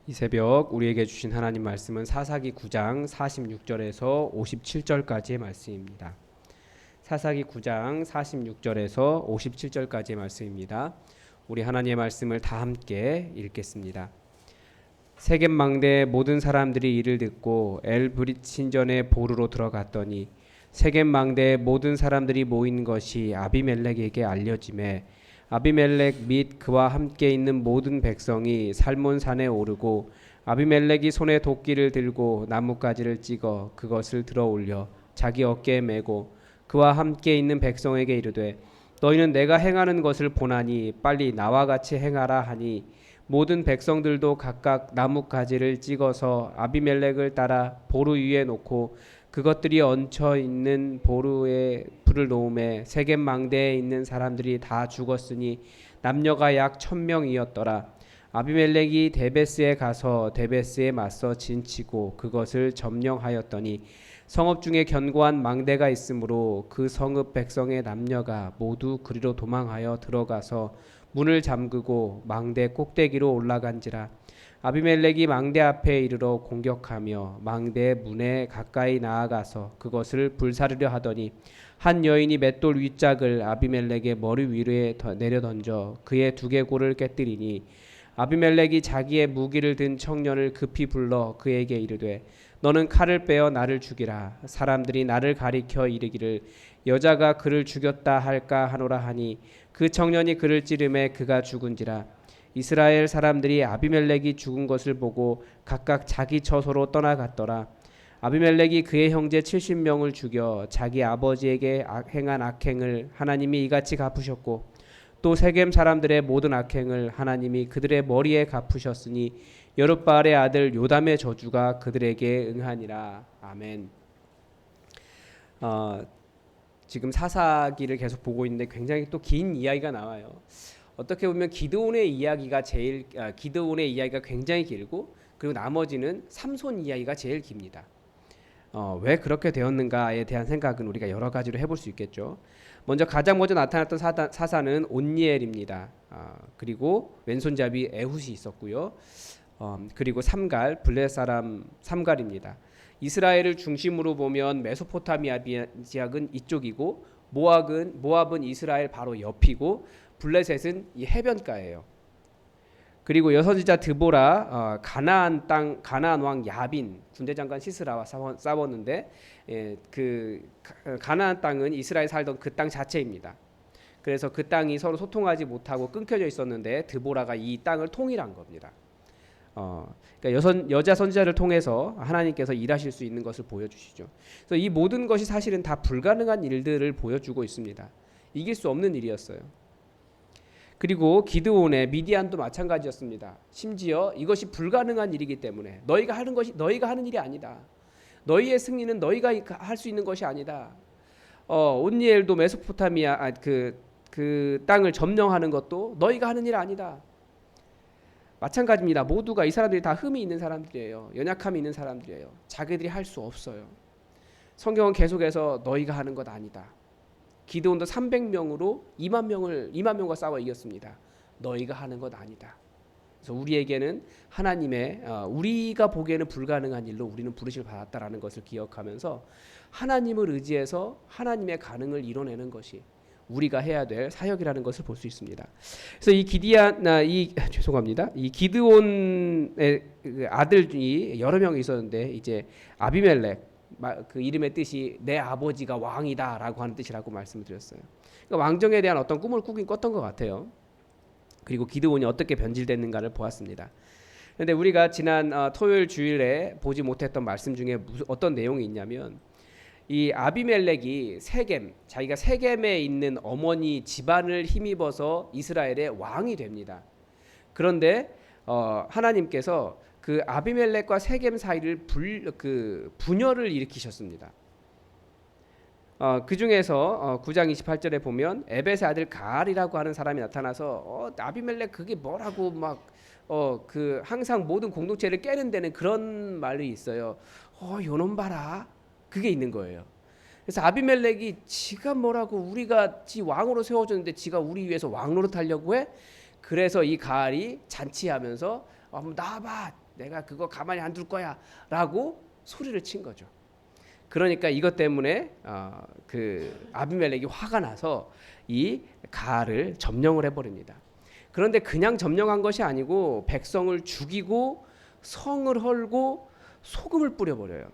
이 새벽 우리에게 주신 하나님 말씀은 사사기 9장 46절에서 57절까지의 말씀입니다. 사사기 9장 46절에서 57절까지의 말씀입니다. 우리 하나님의 말씀을 다 함께 읽겠습니다. 세겜 망대의 모든 사람들이 이를 듣고 엘브릿 신전의 보루로 들어갔더니 세겜 망대의 모든 사람들이 모인 것이 아비멜렉에게 알려지매 아비멜렉 및 그와 함께 있는 모든 백성이 살몬산에 오르고 아비멜렉이 손에 도끼를 들고 나뭇가지를 찍어 그것을 들어 올려 자기 어깨에 메고 그와 함께 있는 백성에게 이르되 너희는 내가 행하는 것을 보나니 빨리 나와 같이 행하라 하니 모든 백성들도 각각 나뭇가지를 찍어서 아비멜렉을 따라 보루 위에 놓고 그것들이 얹혀 있는 보루에 불을 놓음에 세겜 망대에 있는 사람들이 다 죽었으니 남녀가 약 1000명이었더라. 아비멜렉이 데베스에 가서 데베스에 맞서 진치고 그것을 점령하였더니 성읍 중에 견고한 망대가 있으므로 그 성읍 백성의 남녀가 모두 그리로 도망하여 들어가서 문을 잠그고 망대 꼭대기로 올라간지라. 아비멜렉이 망대 앞에 이르러 공격하며 망대 문에 가까이 나아가서 그것을 불사르려 하더니 한 여인이 맷돌 윗짝을 아비멜렉의 머리 위에 내려 던져 그의 두개골을 깨뜨리니 아비멜렉이 자기의 무기를 든 청년을 급히 불러 그에게 이르되 너는 칼을 빼어 나를 죽이라. 사람들이 나를 가리켜 이르기를 여자가 그를 죽였다 할까 하노라 하니 그 청년이 그를 찌르매 그가 죽은지라. 이스라엘 사람들이 아비멜렉이 죽은 것을 보고 각각 자기 처소로 떠나갔더라. 아비멜렉이 그의 형제 70명을 죽여 자기 아버지에게 행한 악행을 하나님이 이같이 갚으셨고 또 세겜 사람들의 모든 악행을 하나님이 그들의 머리에 갚으셨으니 여룻바알의 아들 요담의 저주가 그들에게 응하니라. 아멘. 지금 사사기를 계속 보고 있는데 굉장히 또 긴 이야기가 나와요. 어떻게 보면 기드온의 이야기가 굉장히 길고 그리고 나머지는 삼손 이야기가 제일 깁니다. 왜 그렇게 되었는가에 대한 생각은 우리가 여러 가지로 해볼 수 있겠죠. 가장 먼저 나타났던 사사는 온니엘입니다. 그리고 왼손잡이 에훗이 있었고요. 그리고 삼갈, 블레 사람 삼갈입니다. 이스라엘을 중심으로 보면 메소포타미아 지역은 이쪽이고 모압은 이스라엘 바로 옆이고 블레셋은 이 해변가예요. 그리고 여선지자 드보라 가나안 왕 야빈 군대장관 시스라와 싸웠는데 그 가나안 땅은 이스라엘 살던 그 땅 자체입니다. 그래서 그 땅이 서로 소통하지 못하고 끊겨져 있었는데 드보라가 이 땅을 통일한 겁니다. 그러니까 여자 선지자를 통해서 하나님께서 일하실 수 있는 것을 보여주시죠. 그래서 이 모든 것이 사실은 다 불가능한 일들을 보여주고 있습니다. 이길 수 없는 일이었어요. 그리고 기드온의 미디안도 마찬가지였습니다. 심지어 이것이 불가능한 일이기 때문에 너희가 하는 일이 아니다. 너희의 승리는 너희가 할 수 있는 것이 아니다. 온니엘도 메소포타미아 그 땅을 점령하는 것도 너희가 하는 일 아니다. 마찬가지입니다. 모두가 이 사람들이 다 흠이 있는 사람들이에요. 연약함이 있는 사람들이에요. 자기들이 할 수 없어요. 성경은 계속해서 너희가 하는 것 아니다. 기드온도 300명으로 2만 명과 싸워 이겼습니다. 너희가 하는 것 아니다. 그래서 우리에게는 하나님의 우리가 보기에는 불가능한 일로 우리는 부르심을 받았다라는 것을 기억하면서 하나님을 의지해서 하나님의 가능을 이뤄내는 것이 우리가 해야 될 사역이라는 것을 볼 수 있습니다. 그래서 이 기드온의 아들이 여러 명이 있었는데 이제 아비멜렉 그 이름의 뜻이 내 아버지가 왕이다라고 하는 뜻이라고 말씀을 드렸어요. 그러니까 왕정에 대한 어떤 꿈을 꿨던 것 같아요. 그리고 기드온이 어떻게 변질됐는가를 보았습니다. 그런데 우리가 지난 토요일 주일에 보지 못했던 말씀 중에 어떤 내용이 있냐면 이 아비멜렉이 자기가 세겜에 있는 어머니 집안을 힘입어서 이스라엘의 왕이 됩니다. 그런데 하나님께서 그 아비멜렉과 세겜 사이를 분열을 일으키셨습니다. 그 중에서 9장 28절에 보면 에벳의 아들 가알이라고 하는 사람이 나타나서 아비멜렉 그게 뭐라고 항상 모든 공동체를 깨는 데는 그런 말이 있어요. 요놈 봐라. 그게 있는 거예요. 그래서 아비멜렉이 지가 뭐라고 우리가 지 왕으로 세워줬는데 지가 우리 위해서 왕 노릇하려고 해? 그래서 이 가알이 잔치하면서 한번 나와봐. 내가 그거 가만히 안 둘 거야라고 소리를 친 거죠. 그러니까 이것 때문에 그 아비멜렉이 화가 나서 이 가를 점령을 해버립니다. 그런데 그냥 점령한 것이 아니고 백성을 죽이고 성을 헐고 소금을 뿌려버려요.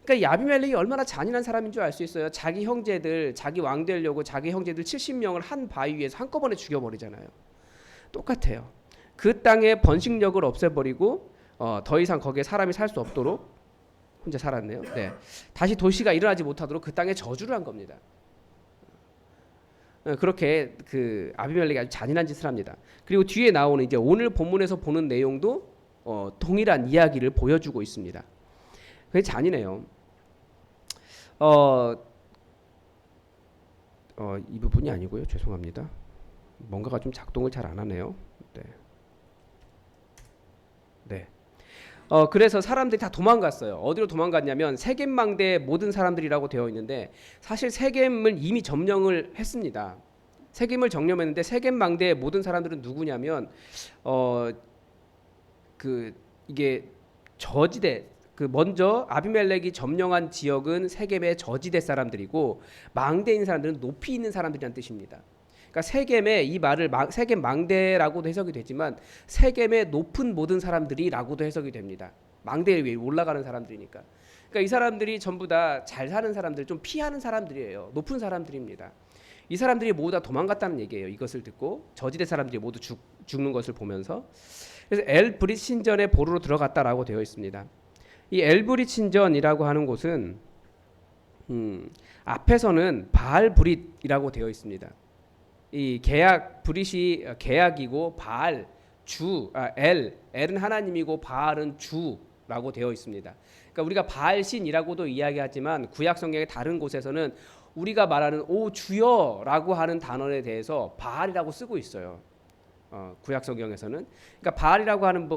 그러니까 이 아비멜렉이 얼마나 잔인한 사람인 줄 알 수 있어요. 자기 형제들, 자기 왕 되려고 자기 형제들 70명을 한 바위 위에서 한꺼번에 죽여버리잖아요. 똑같아요. 그 땅의 번식력을 없애버리고 더 이상 거기에 사람이 살 수 없도록 혼자 살았네요. 네. 다시 도시가 일어나지 못하도록 그 땅에 저주를 한 겁니다. 그렇게 그 아비멜렉이 아주 잔인한 짓을 합니다. 그리고 뒤에 나오는 이제 오늘 본문에서 보는 내용도 동일한 이야기를 보여주고 있습니다. 그게 잔인해요. 이 부분이 아니고요. 죄송합니다. 뭔가가 좀 작동을 잘 안 하네요. 네. 네. 그래서 사람들이 다 도망갔어요. 어디로 도망갔냐면 세겜망대의 모든 사람들이라고 되어 있는데 사실 세겜을 이미 점령을 했습니다. 세겜을 점령했는데 세겜망대의 모든 사람들은 누구냐면 이게 저지대 먼저 아비멜렉이 점령한 지역은 세겜의 저지대 사람들이고 망대에 있는 사람들은 높이 있는 사람들이란 뜻입니다. 그러니까 세겜의 이 말을 세겜 망대라고도 해석이 되지만 세겜의 높은 모든 사람들이라고도 해석이 됩니다. 망대 위에 올라가는 사람들이니까. 그러니까 이 사람들이 전부 다 잘 사는 사람들, 좀 피하는 사람들이에요. 높은 사람들입니다. 이 사람들이 모두 다 도망갔다는 얘기예요. 이것을 듣고 저지대 사람들이 모두 죽는 것을 보면서. 그래서 엘브릿 신전의 보루로 들어갔다라고 되어 있습니다. 이 엘브릿 신전이라고 하는 곳은 앞에서는 바알브릿이라고 되어 있습니다. 이 브릿이 계약이고 바알 엘은 하나님이고 바알은 주라고 되어 있습니다. 그러니까 우리가 바알신이라고도 이야기하지만 구약 성경의 다른 곳에서는 우리가 말하는 오 주여라고 하는 단어에 대해서 바알이라고 쓰고 있어요. 구약 성경에서는. 그러니까 바알이라고 하는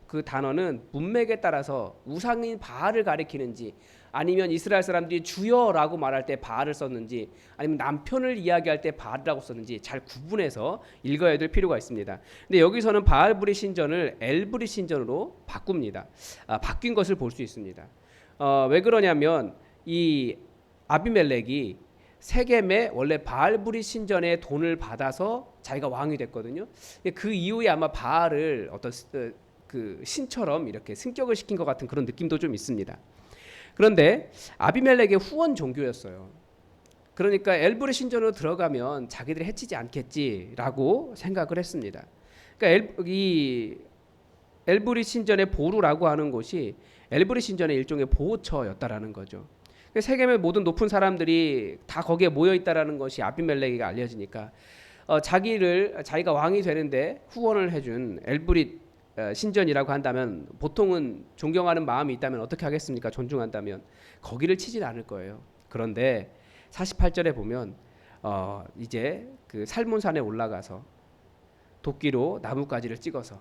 그 단어는 문맥에 따라서 우상인 바알을 가리키는지 아니면 이스라엘 사람들이 주여라고 말할 때 바알을 썼는지 아니면 남편을 이야기할 때 바알이라고 썼는지 잘 구분해서 읽어야 될 필요가 있습니다. 근데 여기서는 바알브릿 신전을 엘브릿 신전으로 바꿉니다. 바뀐 것을 볼 수 있습니다. 왜 그러냐면 이 아비멜렉이 세겜에 원래 바알브릿 신전에 돈을 받아서 자기가 왕이 됐거든요. 그 이후에 아마 바알을 어떤 그 신처럼 이렇게 승격을 시킨 것 같은 그런 느낌도 좀 있습니다. 그런데 아비멜렉의 후원 종교였어요. 그러니까 엘브릿 신전으로 들어가면 자기들이 해치지 않겠지라고 생각을 했습니다. 그러니까 이 엘브릿 신전의 보루라고 하는 곳이 엘브릿 신전의 일종의 보호처였다라는 거죠. 세겜의 모든 높은 사람들이 다 거기에 모여 있다라는 것이 아비멜렉에게 알려지니까 자기가 왕이 되는데 후원을 해준 엘브릿 신전이라고 한다면 보통은 존경하는 마음이 있다면 어떻게 하겠습니까? 존중한다면 거기를 치질 않을 거예요. 그런데 48절에 보면 이제 그 살몬산에 올라가서 도끼로 나뭇가지를 찍어서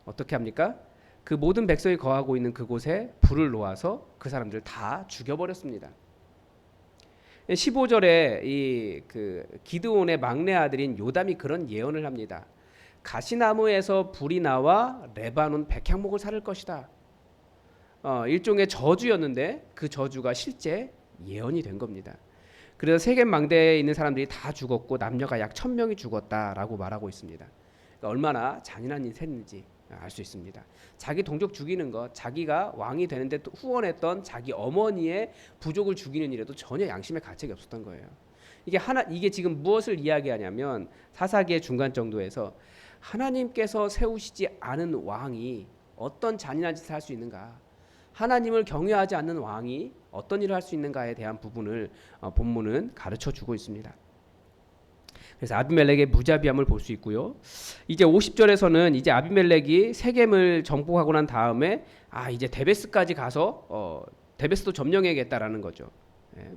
어떻게 합니까? 그 모든 백성이 거하고 있는 그곳에 불을 놓아서 그 사람들을 다 죽여버렸습니다. 15절에 이 그 기드온의 막내 아들인 요담이 그런 예언을 합니다. 가시나무에서 불이 나와 레바논 백향목을 살을 것이다. 일종의 저주였는데 그 저주가 실제 예언이 된 겁니다. 그래서 세겜 망대에 있는 사람들이 다 죽었고 남녀가 약 1000명이 죽었다라고 말하고 있습니다. 그러니까 얼마나 잔인한 일이 했는지 알 수 있습니다. 자기 동족 죽이는 것, 자기가 왕이 되는데 또 후원했던 자기 어머니의 부족을 죽이는 일에도 전혀 양심의 가책이 없었던 거예요. 이게 지금 무엇을 이야기하냐면 사사기의 중간 정도에서 하나님께서 세우시지 않은 왕이 어떤 잔인한 짓을 할 수 있는가, 하나님을 경외하지 않는 왕이 어떤 일을 할 수 있는가에 대한 부분을 본문은 가르쳐 주고 있습니다. 그래서 아비멜렉의 무자비함을 볼 수 있고요. 이제 50절에서는 이제 아비멜렉이 세겜을 정복하고 난 다음에 이제 데베스까지 가서 데베스도 점령해야겠다라는 거죠. 네.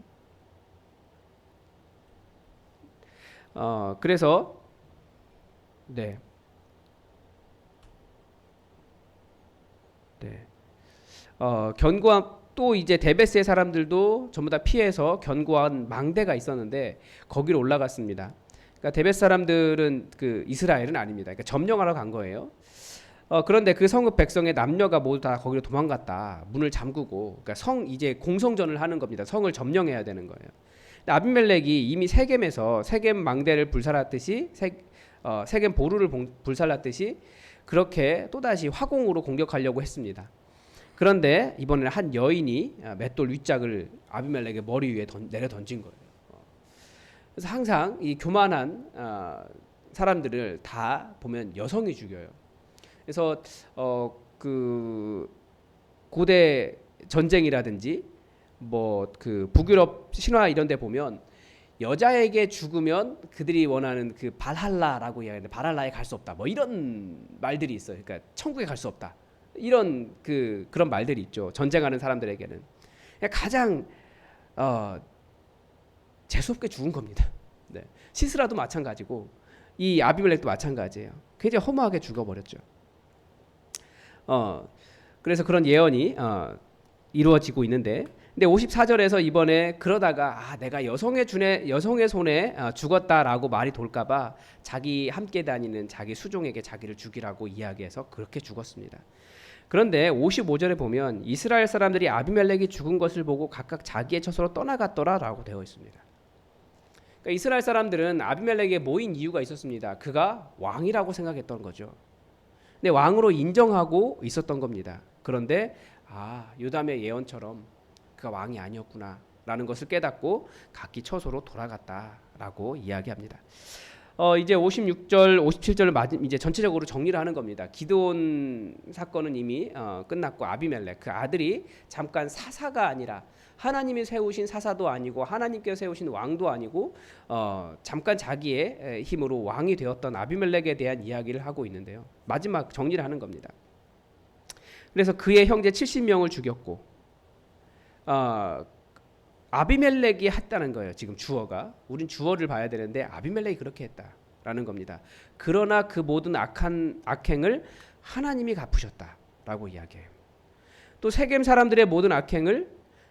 그래서 네. 견고한 또 이제 데베스의 사람들도 전부 다 피해서 견고한 망대가 있었는데 거기로 올라갔습니다. 그러니까 데베스 사람들은 그 이스라엘은 아닙니다. 그러니까 점령하러 간 거예요. 그런데 그 성읍 백성의 남녀가 모두 다 거기로 도망갔다. 문을 잠그고, 그러니까 이제 공성전을 하는 겁니다. 성을 점령해야 되는 거예요. 근데 아비멜렉이 이미 세겜에서 세겜 망대를 불살랐듯이 세겜 보루를 불살랐듯이 그렇게 또다시 화공으로 공격하려고 했습니다. 그런데 이번에는 한 여인이 맷돌 윗짝을 아비멜렉의 머리 위에 내려 던진 거예요. 그래서 항상 이 교만한 사람들을 다 보면 여성이 죽여요. 그래서 그 고대 전쟁이라든지 뭐 그 북유럽 신화 이런 데 보면 여자에게 죽으면 그들이 원하는 그 발할라라고 이야기하는데 발할라에 갈 수 없다. 뭐 이런 말들이 있어요. 그러니까 천국에 갈 수 없다. 이런 그런 말들이 있죠. 전쟁하는 사람들에게는 가장 재수없게 죽은 겁니다. 네. 시스라도 마찬가지고 이 아비멜렉도 마찬가지예요. 굉장히 허무하게 죽어버렸죠. 그래서 그런 예언이 이루어지고 있는데, 근데 54절에서 이번에 그러다가 내가 여성의 손에 죽었다라고 말이 돌까봐 자기 함께 다니는 자기 수종에게 자기를 죽이라고 이야기해서 그렇게 죽었습니다. 그런데 55절에 보면 이스라엘 사람들이 아비멜렉이 죽은 것을 보고 각각 자기의 처소로 떠나갔더라라고 되어 있습니다. 그러니까 이스라엘 사람들은 아비멜렉에 모인 이유가 있었습니다. 그가 왕이라고 생각했던 거죠. 근데 왕으로 인정하고 있었던 겁니다. 그런데 요담의 예언처럼 그가 왕이 아니었구나라는 것을 깨닫고 각기 처소로 돌아갔다라고 이야기합니다. 이제 56절, 57절을 이제 전체적으로 정리를 하는 겁니다. 기드온 사건은 이미 끝났고 아비멜렉 그 아들이 잠깐 사사가 아니라 하나님이 세우신 사사도 아니고 하나님께서 세우신 왕도 아니고 잠깐 자기의 힘으로 왕이 되었던 아비멜렉에 대한 이야기를 하고 있는데요. 마지막 정리를 하는 겁니다. 그래서 그의 형제 70명을 죽였고 아비멜렉이 했다는 거예요. 지금 주어가 우린 주어를 봐야 되는데 아비멜렉이 그렇게 했다라는 겁니다. 그러나 그 모든 악행을 하나님이 갚으셨다라고 이야기해요. 또 세겜 사람들의 모든 악행을,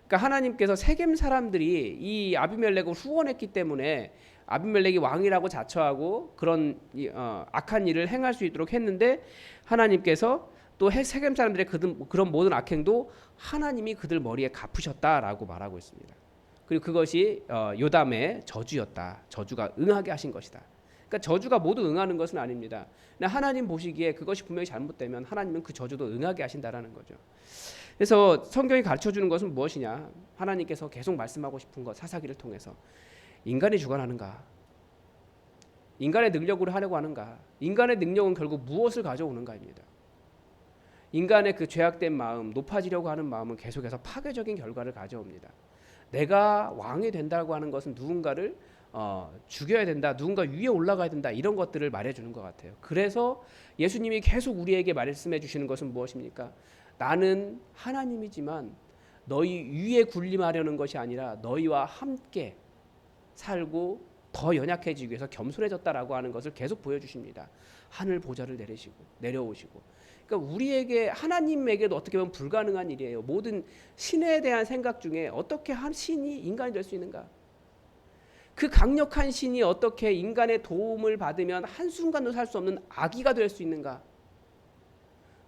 그러니까 하나님께서 세겜 사람들이 이 아비멜렉을 후원했기 때문에 아비멜렉이 왕이라고 자처하고 그런 악한 일을 행할 수 있도록 했는데, 하나님께서 또 세겜 사람들의 그런 모든 악행도 하나님이 그들 머리에 갚으셨다라고 말하고 있습니다. 그리고 그것이 요담의 저주였다. 저주가 응하게 하신 것이다. 그러니까 저주가 모두 응하는 것은 아닙니다. 하나님 보시기에 그것이 분명히 잘못되면 하나님은 그 저주도 응하게 하신다라는 거죠. 그래서 성경이 가르쳐주는 것은 무엇이냐? 하나님께서 계속 말씀하고 싶은 것, 사사기를 통해서 인간이 주관하는가? 인간의 능력으로 하려고 하는가? 인간의 능력은 결국 무엇을 가져오는가입니다. 인간의 그 죄악된 마음, 높아지려고 하는 마음은 계속해서 파괴적인 결과를 가져옵니다. 내가 왕이 된다고 하는 것은 누군가를 죽여야 된다, 누군가 위에 올라가야 된다, 이런 것들을 말해주는 것 같아요. 그래서 예수님이 계속 우리에게 말씀해 주시는 것은 무엇입니까? 나는 하나님이지만 너희 위에 군림하려는 것이 아니라 너희와 함께 살고 더 연약해지기 위해서 겸손해졌다라고 하는 것을 계속 보여주십니다. 하늘 보좌를 내려오시고. 그러니까 우리에게, 하나님에게도 어떻게 보면 불가능한 일이에요. 모든 신에 대한 생각 중에 어떻게 한 신이 인간이 될 수 있는가? 그 강력한 신이 어떻게 인간의 도움을 받으면 한순간도 살 수 없는 아기가 될 수 있는가?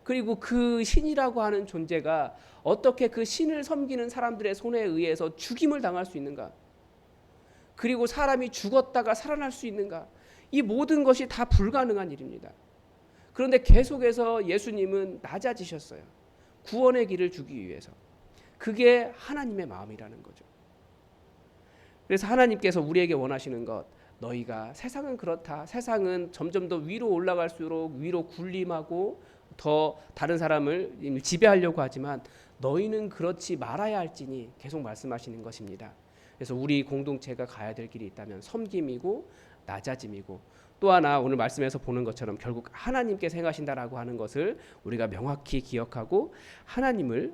그리고 그 신이라고 하는 존재가 어떻게 그 신을 섬기는 사람들의 손에 의해서 죽임을 당할 수 있는가? 그리고 사람이 죽었다가 살아날 수 있는가? 이 모든 것이 다 불가능한 일입니다. 그런데 계속해서 예수님은 낮아지셨어요. 구원의 길을 주기 위해서. 그게 하나님의 마음이라는 거죠. 그래서 하나님께서 우리에게 원하시는 것, 너희가, 세상은 그렇다. 세상은 점점 더 위로 올라갈수록 위로 군림하고 더 다른 사람을 지배하려고 하지만 너희는 그렇지 말아야 할지니 계속 말씀하시는 것입니다. 그래서 우리 공동체가 가야 될 길이 있다면 섬김이고 낮아짐이고, 또 하나 오늘 말씀에서 보는 것처럼 결국 하나님께서 행하신다라고 하는 것을 우리가 명확히 기억하고 하나님을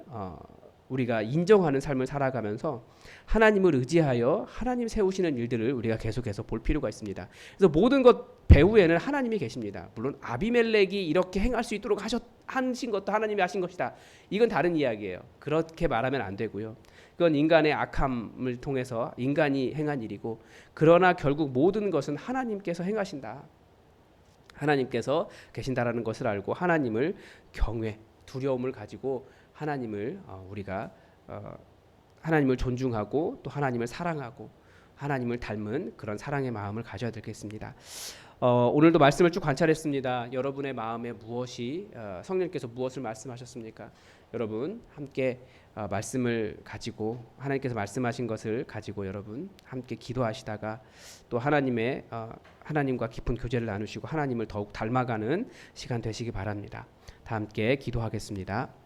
우리가 인정하는 삶을 살아가면서 하나님을 의지하여 하나님 세우시는 일들을 우리가 계속해서 볼 필요가 있습니다. 그래서 모든 것 배후에는 하나님이 계십니다. 물론 아비멜렉이 이렇게 행할 수 있도록 하신 것도 하나님이 하신 것이다. 이건 다른 이야기예요. 그렇게 말하면 안 되고요. 그건 인간의 악함을 통해서 인간이 행한 일이고, 그러나 결국 모든 것은 하나님께서 행하신다. 하나님께서 계신다라는 것을 알고 하나님을 경외, 두려움을 가지고 하나님을 우리가 하나님을 존중하고 또 하나님을 사랑하고 하나님을 닮은 그런 사랑의 마음을 가져야 되겠습니다. 오늘도 말씀을 쭉 관찰했습니다. 여러분의 마음에 무엇이 성령께서 무엇을 말씀하셨습니까? 여러분 함께 말씀을 가지고 하나님께서 말씀하신 것을 가지고 여러분 함께 기도하시다가 또 하나님과 깊은 교제를 나누시고 하나님을 더욱 닮아가는 시간 되시기 바랍니다. 다 함께 기도하겠습니다.